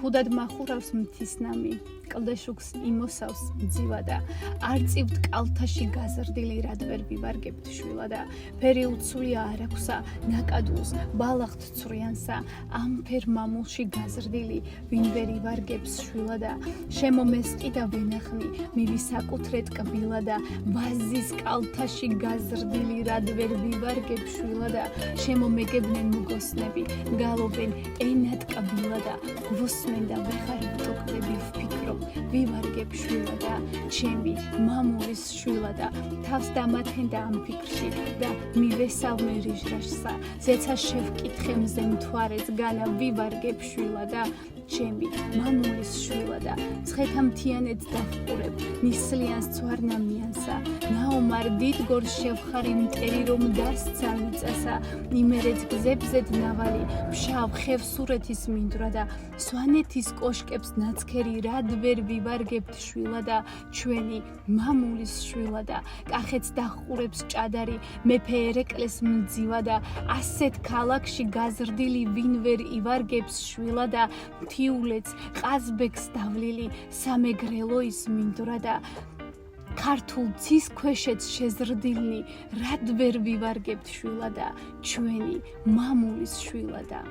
ქუდად მახურავს მთისნამი კლდეშუქს იმოსავს მძივა და არ წივთ კალთაში გაზრდილი რად ვერ ვივარგებთ შვილა და ფერი უცვლია არ აქვსა ნაკადულს ბალახთ ცვრიანსა ამ ფერ მამულში გაზრდილი ვინ ვერ ივარგებს შვილა და შემომესყი და ვენახნი მივისაკუთრეთ კბილა და ვაზის კალთაში გაზრდილი რად ვერ ვივარგებ შვილა და შემომეგებნენ მგოსნები გალობენ ენად კბილა და გვუსმენ და ვეხარ ვტოქდები ვფიქრობ ვივარგებ შვილა და ჩემი მამულის შვილა და თავს დამათენ და ამ ფიქრში და მივესალმე რიჟრაშსა ზეცა შევკითხე მზე მთვარეს განა ვივარგებ შვილა და ჩემი მამულის შვილა და ცხეთა მთიანეთს დავყურებ ნისლიანს ცვარნამიანსა ნაომარ დიდგორ შევხარი მტერი რომ დასცა მიწასა იმერეთ გზებზედ ნავალი ფშავ ხევსურეთის მინდვრა და სვანეთის კოშკებს ნაცქერი რად ვერ ვივარგებთ შვილა და ჩვენი მამულის შვილა და კახეთს დახურებს ჭადარი მეფე ერეკლეს მძივა და ასეთ ქალაქში გაზრდილი ვინ ვერ ივარგებს შვილა და მთიულეთს ყაზბეგს დავლილი სამეგრელოის მინდვრა და ქართულ ცის ქვეშეთს შეზრდილნი რად ვერ ვივარგებთ შვილა და ჩვენი მამულის შვილა და